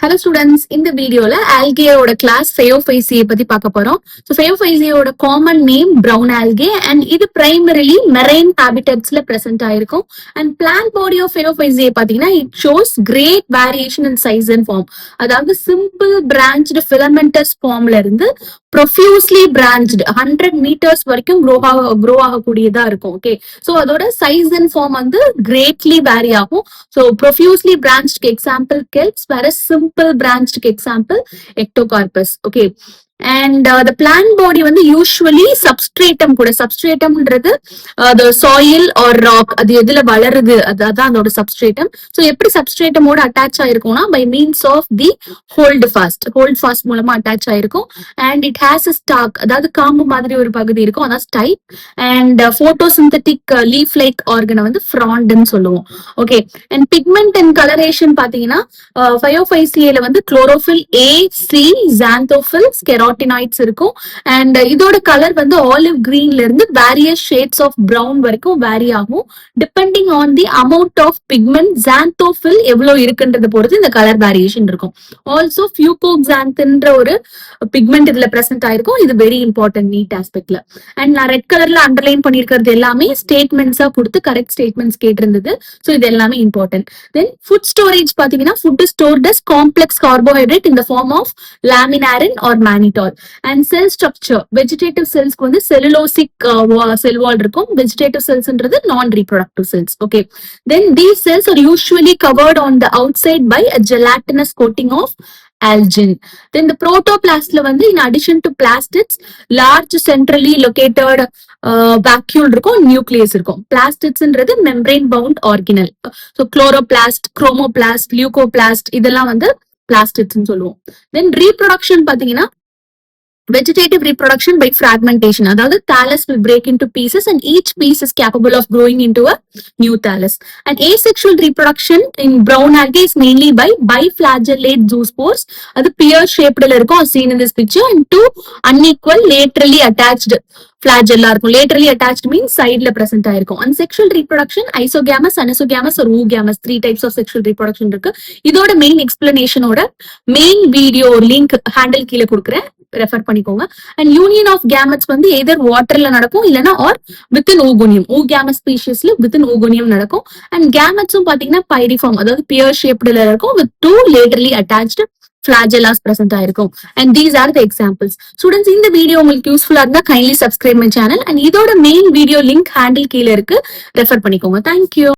Hello students, in the video la algae oda class Phaeophyceae பத்தி பார்க்க போறோம். So Phaeophyceae oda common name brown algae and இது primarily marine habitats ல present ஆயிருக்கும். And plant body of Phaeophyceae பாத்தீங்கன்னா it shows great variation in size and form. அதாவது simple branched filamentous formல இருந்து profusely branched 100 meters வரைக்கும் grow ஆகக்கூடியதா இருக்கும். Okay, so அதோட size and form வந்து greatly vary ஆகும். So profusely branched example kelps, whereas simple branched example ectocarpus. Okay, and the plant body வந்து usually substratum கூட substratumன்றது the soil or rock அது எதுல வளருது அதான் அதோட substratum. So எப்படி substratum ஓட attach ஆயிருக்கும்னா by means of the holdfast மூலமா attach ஆயிருக்கும் and it has a stalk அதாவது காம்பு மாதிரி ஒரு பகுதி இருக்கும் அதான் stipe and photosynthetic leaf like organ வந்து frond ன்னு சொல்லுவோம். Okay, and pigment and coloration பாத்தீங்கன்னா Phaeophyceae வந்து chlorophyll A, C, xanthophyll, carotenoids இருக்கும் and இதோட கலர் வந்து ஆலிவ் கிரீன்ல இருந்து வேரியஸ் ஷேட்ஸ் ஆஃப் பிரவுன் வரைக்கும் வேரி ஆகும் depending on the amount of pigment xanthophyll எவ்வளவு இருக்குன்றத பொறுத்து இந்த கலர் வேரியேஷன் இருக்கும். ஆல்சோ ஃபியூகோக்ஸான்த்ன்ற ஒரு பிக்மெண்ட் இதுல பிரசன்ட் ஆயிருக்கும். இது வெரி இம்பார்ட்டன்ட் நீட் ஆஸ்பெக்ட்ல. அண்ட் நான் ரெட் கலர்ல அண்டர்லைன் பண்ணிருக்கிறது எல்லாமே ஸ்டேட்மெண்ட்ஸா கொடுத்து கரெக்ட் ஸ்டேட்மெண்ட்ஸ் கேட்டிருந்தது. ஸோ இது எல்லாமே இம்பார்ட்டன்ட். தென் ஃபுட் ஸ்டோரேஜ் பாத்தீங்கன்னா food stored as complex carbohydrate in the form of லாமினாரின் or mannitol. And cell structure, vegetative cells வந்து cellulosic cell wall இருக்கும். Vegetative cells ன்றது non-reproductive cells. Okay, then these cells are usually covered on the outside by a gelatinous coating of algin. Then the protoplasmல வந்து in addition to plastids, large centrally located vacuole இருக்கும், nucleus இருக்கும். Plastids ன்றது membrane bound organelle. So chloroplast, chromoplast, leucoplast இதெல்லாம் வந்து plastids ன்னு சொல்லுவோம். Then reproduction பாத்தீங்கன்னா vegetative reproduction by fragmentation. அதாவது thallus will break into pieces and each piece is capable of growing into a new thallus. And asexual reproduction in brown algae is mainly by biflagellate zoospores. அது pear shaped இருக்கும் as seen in this picture and two unequal laterally attached flagella இருக்கும். Laterally attached means sideல present ஆயிருக்கும். And sexual reproduction isogamous, anisogamous or oogamous, 3 types of sexual reproduction இருக்கு. இதோட main explanation ஓட main video link handle கீழே கொடுக்குறேன், refer பண்ணிக்கோங்க. And union of gametes வந்து எதர் வாட்டர்ல நடக்கும் இல்லனா ஆர் வித்தின் ooganium. oogamous ஸ்பீஷிஸ்ல வித்தின் ooganium நடக்கும். அண்ட் கேமெட்ஸும் பாத்தீங்கன்னா பைரிஃபார்ம் அதாவது பியர் ஷேப்டுல இருக்கும் with 2 laterally attached flagellas present ஆயிருக்கும். And these are the examples. Students, இந்த வீடியோ உங்களுக்கு யூஸ்ஃபுல்லா இருந்தா kindly subscribe my channel and இதோட மெயின் வீடியோ லிங்க் ஹேண்டில் கீழே இருக்கு, ரெஃபர் பண்ணிக்கோங்க. Thank you.